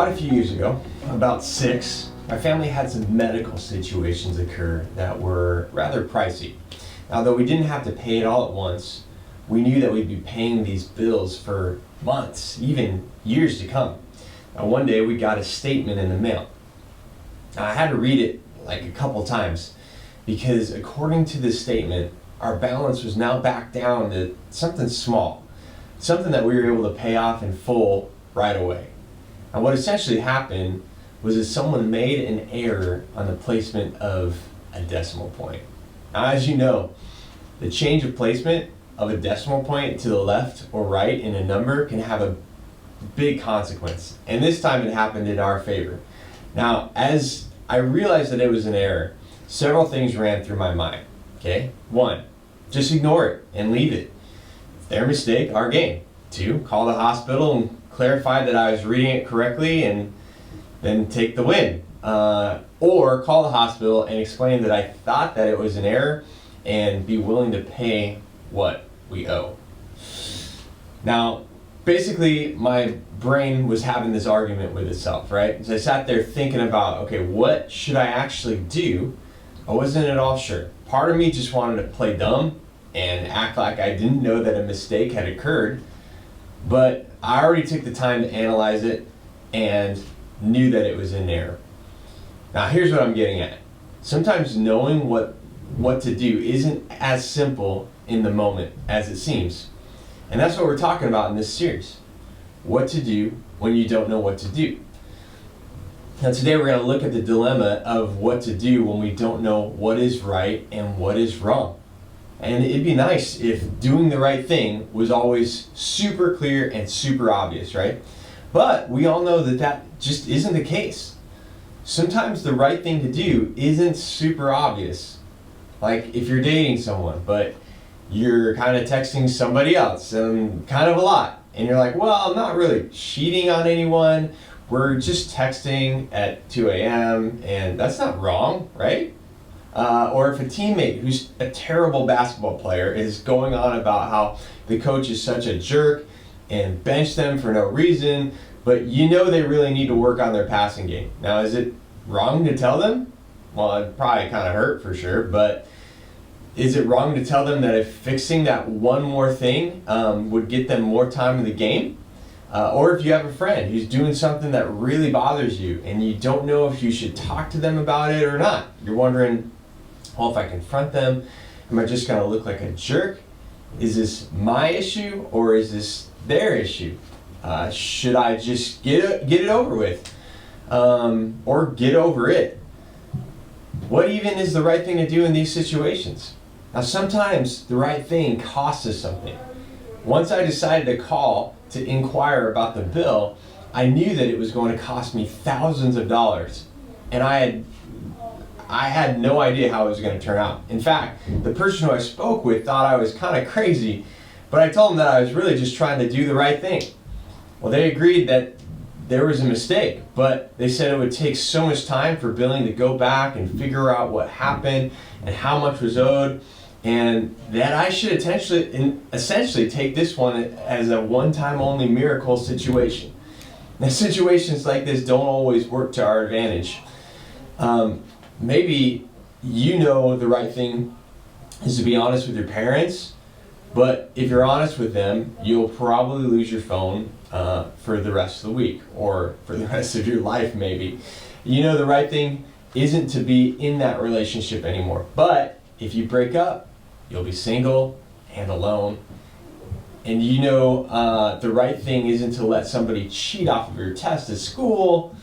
Quite a few years ago, about 6, my family had some medical situations occur that were rather pricey. Now, though we didn't have to pay it all at once, we knew that we'd be paying these bills for months, even years to come. Now, one day we got a statement in the mail. Now, I had to read it like a couple times because according to this statement, our balance was now back down to something small, something that we were able to pay off in full right away. And what essentially happened was that someone made an error on the placement of a decimal point. Now, as you know, the change of placement of a decimal point to the left or right in a number can have a big consequence. And this time it happened in our favor. Now, as I realized that it was an error, several things ran through my mind. Okay? 1, just ignore it and leave it. Their mistake, our gain. 2, call the hospital and clarify that I was reading it correctly and then take the win. Or call the hospital and explain that I thought that it was an error and be willing to pay what we owe. Now, basically, my brain was having this argument with itself, right? So I sat there thinking about, okay, what should I actually do? I wasn't at all sure. Part of me just wanted to play dumb and act like I didn't know that a mistake had occurred, but I already took the time to analyze it and knew that it was an error. Now, here's what I'm getting at. Sometimes knowing what to do isn't as simple in the moment as it seems. And that's what we're talking about in this series. What to do when you don't know what to do. Now, today we're going to look at the dilemma of what to do when we don't know what is right and what is wrong. And it'd be nice if doing the right thing was always super clear and super obvious, right? But we all know that that just isn't the case. Sometimes the right thing to do isn't super obvious. Like if you're dating someone, but you're kind of texting somebody else and kind of a lot. And you're like, well, I'm not really cheating on anyone. We're just texting at 2 a.m. and that's not wrong, right? Or if a teammate who's a terrible basketball player is going on about how the coach is such a jerk and bench them for no reason, but you know they really need to work on their passing game. Now, is it wrong to tell them? Well, it'd probably kind of hurt for sure, but is it wrong to tell them that if fixing that one more thing would get them more time in the game? Or if you have a friend who's doing something that really bothers you and you don't know if you should talk to them about it or not. You're wondering, well, if I confront them, am I just going to look like a jerk? Is this my issue or is this their issue? Should I just get it over with? Or get over it? What even is the right thing to do in these situations? Now, sometimes the right thing costs us something. Once I decided to call to inquire about the bill, I knew that it was going to cost me thousands of dollars. And I had no idea how it was going to turn out. In fact, the person who I spoke with thought I was kind of crazy, but I told them that I was really just trying to do the right thing. Well, they agreed that there was a mistake, but they said it would take so much time for billing to go back and figure out what happened and how much was owed, and that I should essentially take this one as a one-time only miracle situation. Now, situations like this don't always work to our advantage. Maybe you know the right thing is to be honest with your parents, but if you're honest with them, you'll probably lose your phone for the rest of the week or for the rest of your life maybe. You know the right thing isn't to be in that relationship anymore, but if you break up, you'll be single and alone. And you know the right thing isn't to let somebody cheat off of your test at school,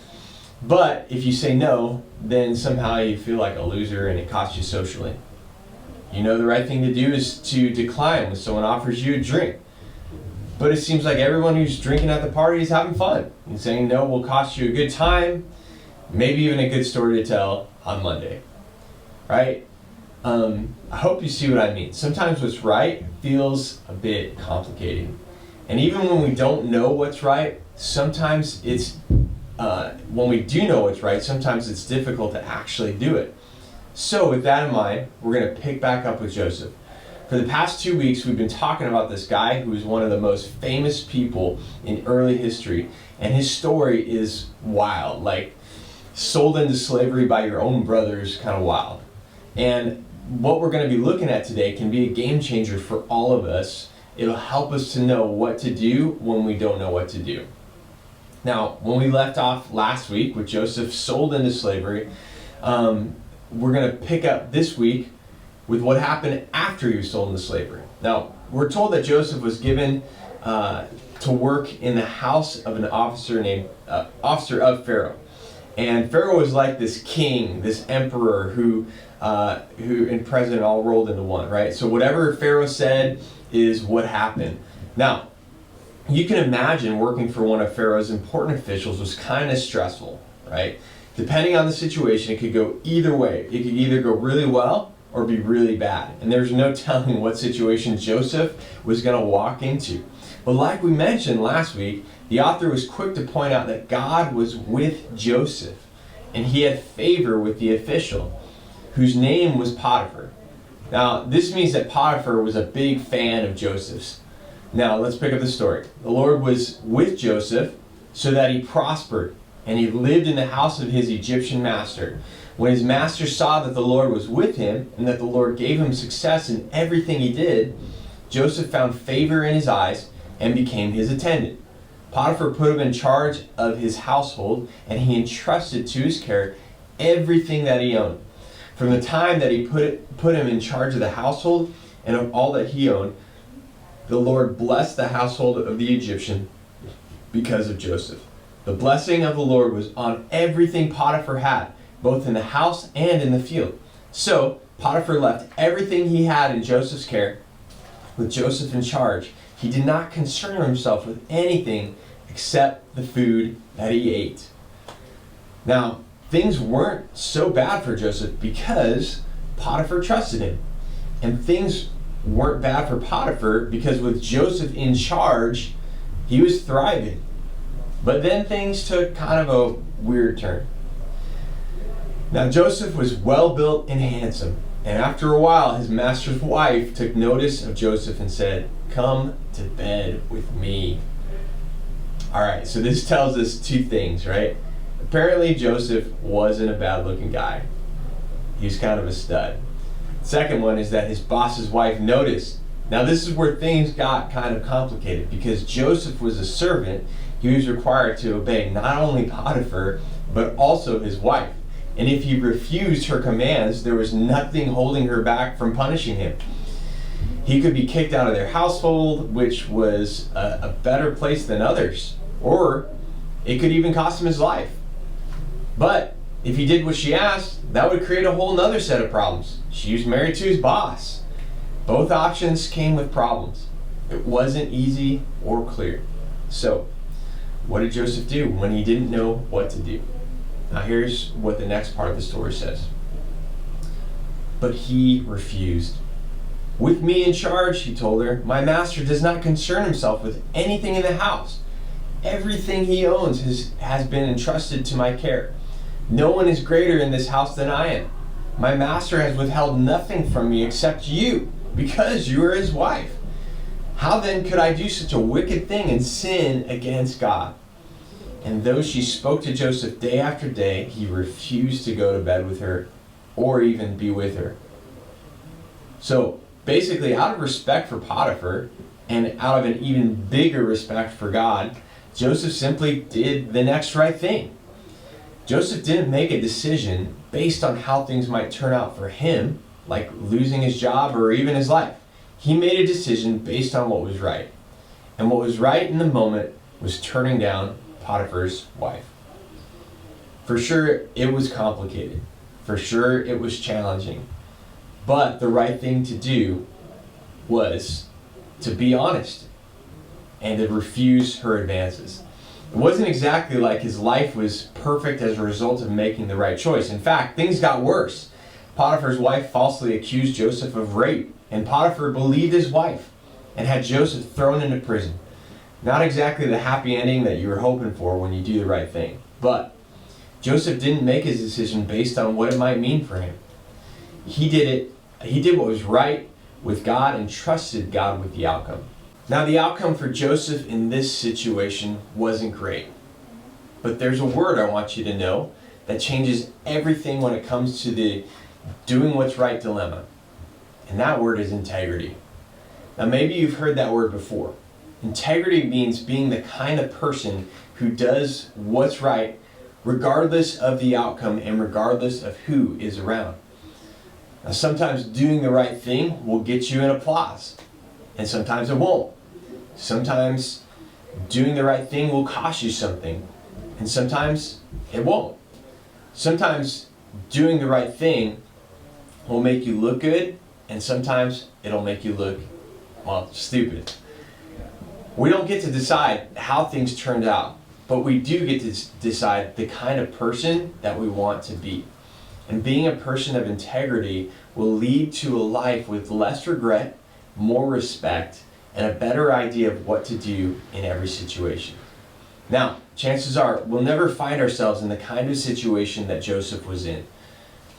but if you say no, then somehow you feel like a loser and it costs you socially. You know the right thing to do is to decline when someone offers you a drink. But it seems like everyone who's drinking at the party is having fun. And saying no will cost you a good time, maybe even a good story to tell on Monday. Right? I hope you see what I mean. Sometimes what's right feels a bit complicated. And even when we don't know what's right, sometimes it's, when we do know what's right, sometimes it's difficult to actually do it. So with that in mind, we're going to pick back up with Joseph. For the past 2 weeks, we've been talking about this guy who is one of the most famous people in early history, and his story is wild. Like, sold into slavery by your own brother is kind of wild. And what we're going to be looking at today can be a game changer for all of us. It'll help us to know what to do when we don't know what to do. Now, when we left off last week with Joseph sold into slavery, we're going to pick up this week with what happened after he was sold into slavery. Now, we're told that Joseph was given to work in the house of an officer of Pharaoh. And Pharaoh was like this king, this emperor who and president all rolled into one, right? So whatever Pharaoh said is what happened. Now, you can imagine working for one of Pharaoh's important officials was kind of stressful, right? Depending on the situation, it could go either way. It could either go really well or be really bad. And there's no telling what situation Joseph was going to walk into. But like we mentioned last week, the author was quick to point out that God was with Joseph, and he had favor with the official, whose name was Potiphar. Now, this means that Potiphar was a big fan of Joseph's. Now, let's pick up the story. The Lord was with Joseph so that he prospered, and he lived in the house of his Egyptian master. When his master saw that the Lord was with him, and that the Lord gave him success in everything he did, Joseph found favor in his eyes and became his attendant. Potiphar put him in charge of his household, and he entrusted to his care everything that he owned. From the time that he put him in charge of the household and of all that he owned, the Lord blessed the household of the Egyptian because of Joseph. The blessing of the Lord was on everything Potiphar had, both in the house and in the field. So Potiphar left everything he had in Joseph's care, with Joseph in charge. He did not concern himself with anything except the food that he ate. Now, things weren't so bad for Joseph because Potiphar trusted him. And things weren't bad for Potiphar because with Joseph in charge, he was thriving. But then things took kind of a weird turn. Now, Joseph was well built and handsome. And after a while, his master's wife took notice of Joseph and said, "Come to bed with me." All right, so this tells us two things, right? Apparently, Joseph wasn't a bad-looking guy. He was kind of a stud. Second one is that his boss's wife noticed. Now, this is where things got kind of complicated because Joseph was a servant. He was required to obey not only Potiphar, but also his wife. And if he refused her commands, there was nothing holding her back from punishing him. He could be kicked out of their household, which was a better place than others, or it could even cost him his life. But if he did what she asked, that would create a whole nother set of problems. She was married to his boss. Both options came with problems. It wasn't easy or clear. So, what did Joseph do when he didn't know what to do? Now here's what the next part of the story says. But he refused. "With me in charge," he told her, "my master does not concern himself with anything in the house. Everything he owns has been entrusted to my care. No one is greater in this house than I am. My master has withheld nothing from me except you, because you are his wife. How then could I do such a wicked thing and sin against God?" And though she spoke to Joseph day after day, he refused to go to bed with her or even be with her. So basically, out of respect for Potiphar and out of an even bigger respect for God, Joseph simply did the next right thing. Joseph didn't make a decision based on how things might turn out for him, like losing his job or even his life. He made a decision based on what was right. And what was right in the moment was turning down Potiphar's wife. For sure, it was complicated. For sure, it was challenging. But the right thing to do was to be honest and to refuse her advances. It wasn't exactly like his life was perfect as a result of making the right choice. In fact, things got worse. Potiphar's wife falsely accused Joseph of rape, and Potiphar believed his wife and had Joseph thrown into prison. Not exactly the happy ending that you were hoping for when you do the right thing. But Joseph didn't make his decision based on what it might mean for him. He did what was right with God and trusted God with the outcome. Now, the outcome for Joseph in this situation wasn't great. But there's a word I want you to know that changes everything when it comes to the doing what's right dilemma. And that word is integrity. Now, maybe you've heard that word before. Integrity means being the kind of person who does what's right regardless of the outcome and regardless of who is around. Now, sometimes doing the right thing will get you an applause, and sometimes it won't. Sometimes doing the right thing will cost you something, and sometimes it won't. Sometimes doing the right thing will make you look good, and sometimes it'll make you look, well, stupid. We don't get to decide how things turned out, but we do get to decide the kind of person that we want to be. And being a person of integrity will lead to a life with less regret, more respect, and a better idea of what to do in every situation. Now, chances are we'll never find ourselves in the kind of situation that Joseph was in,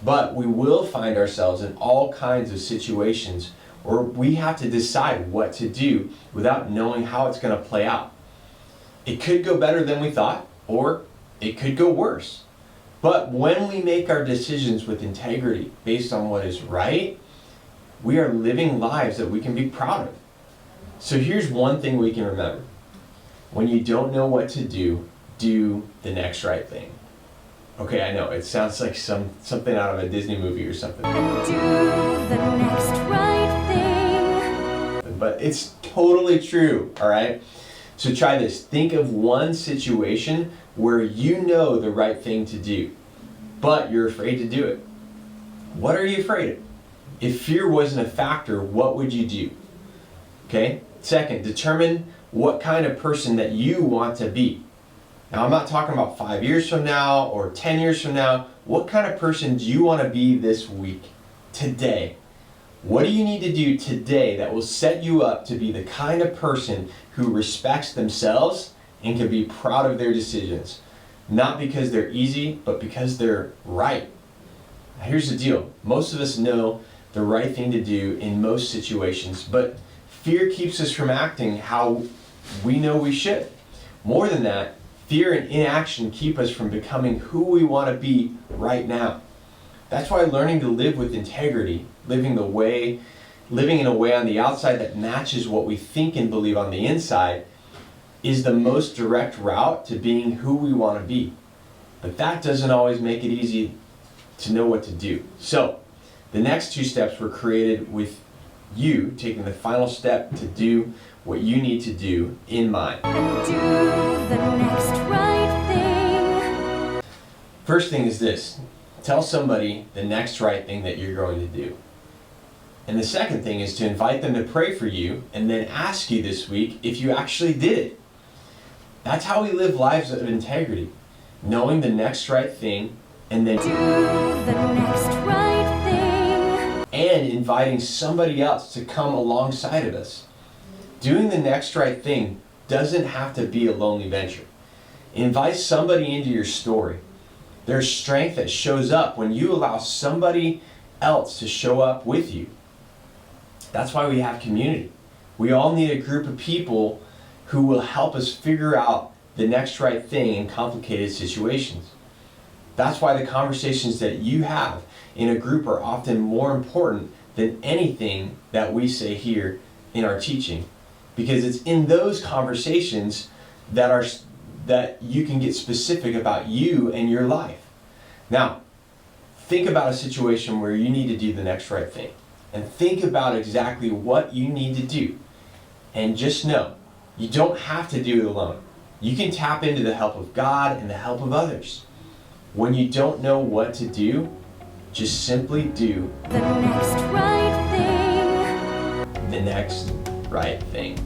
but we will find ourselves in all kinds of situations where we have to decide what to do without knowing how it's going to play out. It could go better than we thought, or it could go worse. But when we make our decisions with integrity based on what is right, we are living lives that we can be proud of. So here's one thing we can remember. When you don't know what to do the next right thing. Okay, I know, it sounds like something out of a Disney movie or something. And do the next right thing. But it's totally true, all right? So try this. Think of one situation where you know the right thing to do, but you're afraid to do it. What are you afraid of? If fear wasn't a factor, what would you do? Okay? Second, determine what kind of person that you want to be. Now, I'm not talking about 5 years from now or 10 years from now. What kind of person do you want to be this week, today? What do you need to do today that will set you up to be the kind of person who respects themselves and can be proud of their decisions? Not because they're easy, but because they're right. Now, here's the deal. Most of us know the right thing to do in most situations, but fear keeps us from acting how we know we should. More than that, fear and inaction keep us from becoming who we want to be right now. That's why learning to live with integrity, living in a way on the outside that matches what we think and believe on the inside, is the most direct route to being who we want to be. But that doesn't always make it easy to know what to do. So, the next two steps were created with you taking the final step to do what you need to do in mind. And do the next right thing. First thing is this. Tell somebody the next right thing that you're going to do. And the second thing is to invite them to pray for you and then ask you this week if you actually did it. That's how we live lives of integrity. Knowing the next right thing and then Do the next right thing. And inviting somebody else to come alongside of us. Doing the next right thing doesn't have to be a lonely venture. Invite somebody into your story. There's strength that shows up when you allow somebody else to show up with you. That's why we have community. We all need a group of people who will help us figure out the next right thing in complicated situations. That's why the conversations that you have in a group are often more important than anything that we say here in our teaching. Because it's in those conversations that you can get specific about you and your life. Now, think about a situation where you need to do the next right thing. And think about exactly what you need to do. And just know, you don't have to do it alone. You can tap into the help of God and the help of others. When you don't know what to do, just simply do The next right thing. the next right thing.